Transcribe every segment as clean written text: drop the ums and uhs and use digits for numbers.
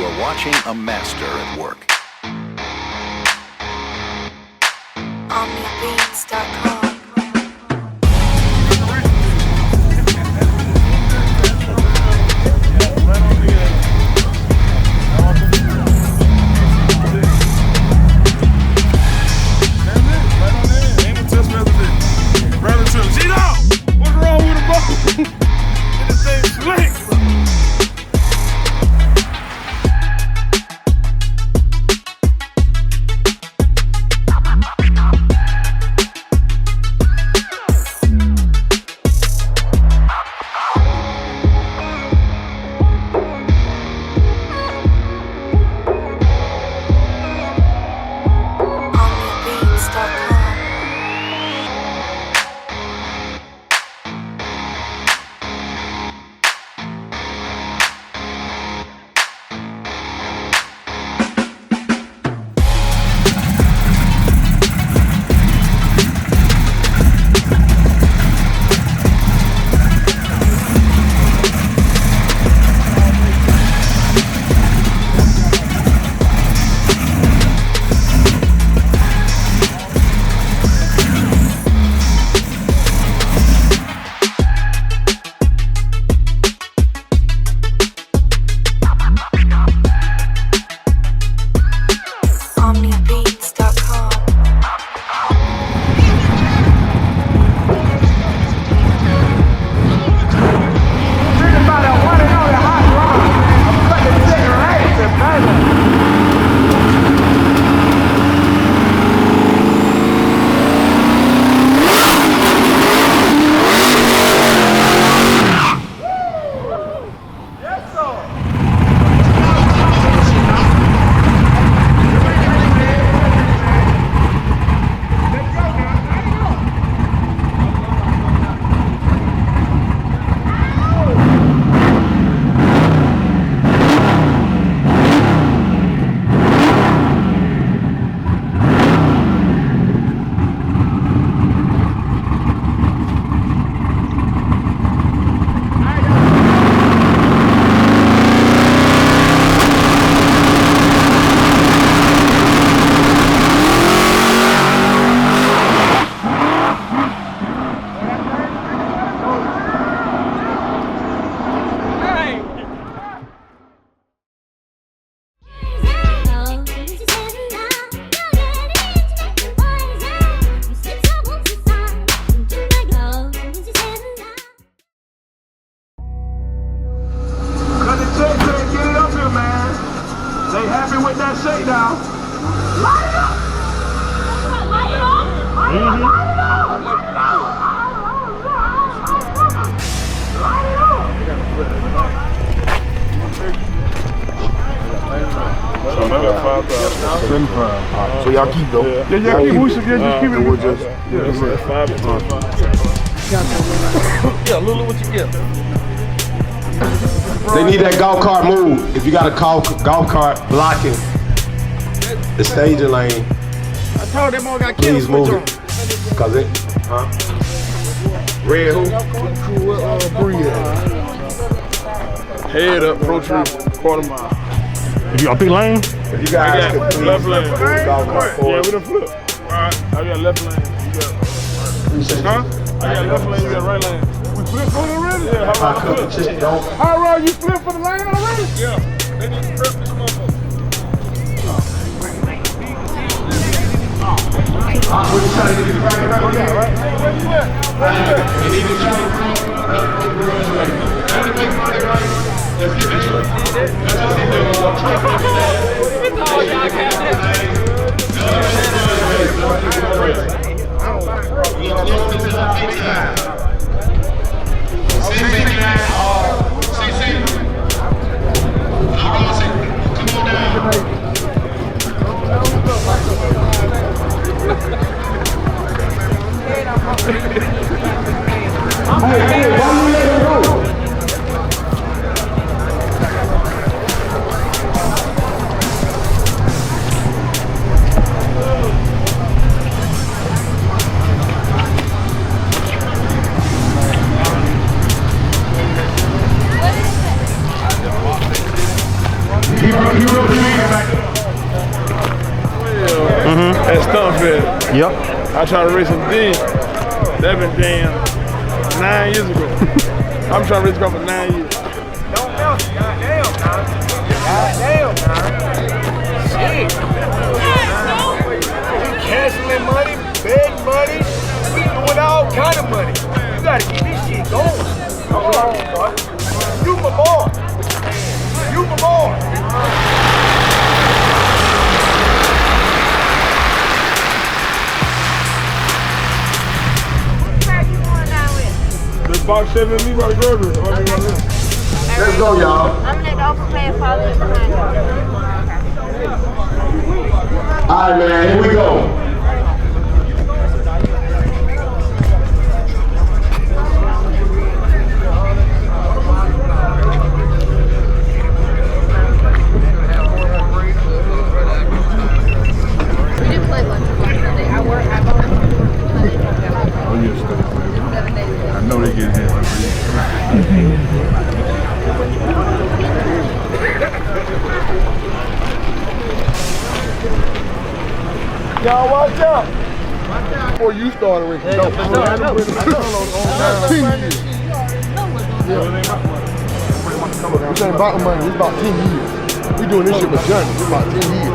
are watching a master at work. OmniBeats.com. What's wrong with the ball? Get this thing slick. So y'all keep though. Yeah, y'all keep. We should just keep it. We'll just. Yeah, Lulu, what you get? They need that golf cart move. If you got a golf cart blocking the staging lane, I told them all got please move it. Cause it, Red who? Head up, pro tree, quarter mile. Y'all big lane? If you guys could please left lane. move the golf cart Yeah, forward. we done flip. Alright, I got left lane. You got, I got left lane, you got right lane. We flip for it already? Yeah, how Cut about Da Check, Donk. How about you flip for the lane already? Yeah, they need to prep this motherfucker. We're trying to get it right here. Where you at? You need to try Yep. I tried to race him then. That been damn 9 years ago. I'm trying to race a car for 9 years. Goddamn, shit. We canceling money, betting money, we doing all kind of money. You gotta get this shit going. Come on, boy. You my boy. You my boy. The box Chevy and me by the Georgia. Let's go, y'all. I'm gonna let the open player follow you behind you. All right, man, here we go. We didn't play lunch Sunday. I work. Oh, yes, 7 days. I know they get hit. Y'all watch out. Before you started racing. No, I know. 10 years. This ain't about the money, it's about 10 years. We doing this shit with Johnny, it's about 10 years.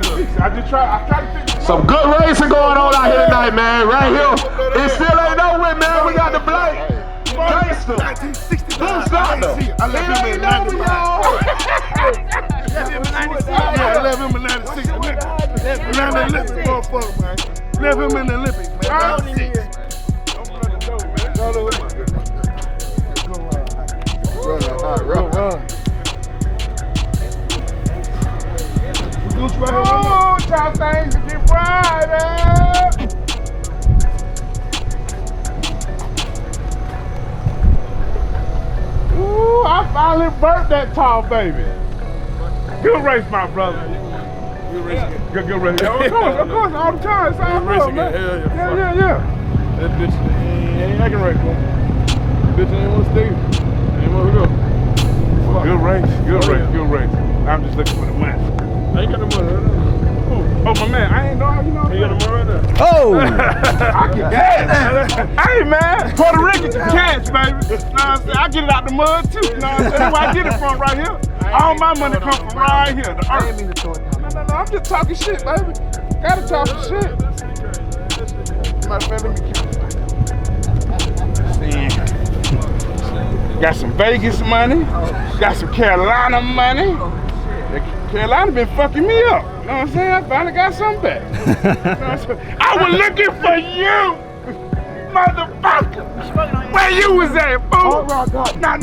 gotta fix it. I tried to fix it. Some good racing going on out here tonight, man. Right here. It still ain't over with, man. We got the Blake. Gangster. Who's that though? I left him in 95. Yeah, I left him in 96. Left him in the Olympics, motherfucker, man. Left him in the Olympics, man. 96. Run. Oh, y'all things to get Friday. Ooh, I finally burnt that tall baby. Good race, my brother. Good race. Good race. Of course, all the time. It's all love, man. Yeah. That bitch ain't acting right, man. Bitch ain't want to stay. Ain't want to go. Good race. I'm just looking for the money. I ain't got the money right now. Oh, my man, I ain't know, you know. You got the money right now. Oh! I can gas. Hey, man, Puerto Rican cash, baby. You know what I'm saying? I get it out the mud, too. You know what I'm saying? That's where I get it from right here. All my money comes from right here, the earth. No, I'm just talking shit, baby. Gotta talk some shit. Matter of fact, let me keep it. Got some Vegas money. Got some Carolina money. Carolina been fucking me up. You know what I'm saying? I finally got something back. You know what I'm saying? I was looking for you, motherfucker. Where you was at, fool? Nah.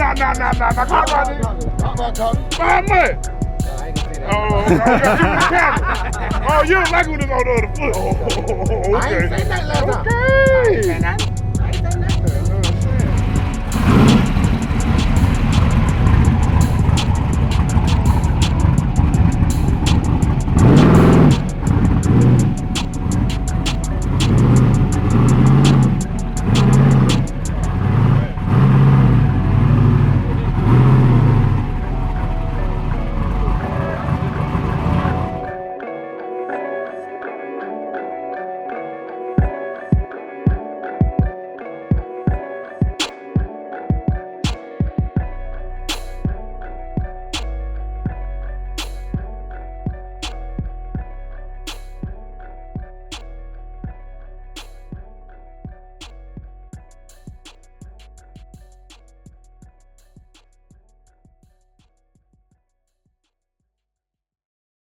How much? Oh, you don't like when it's on the other foot. Oh, okay. I ain't say that last time. Okay.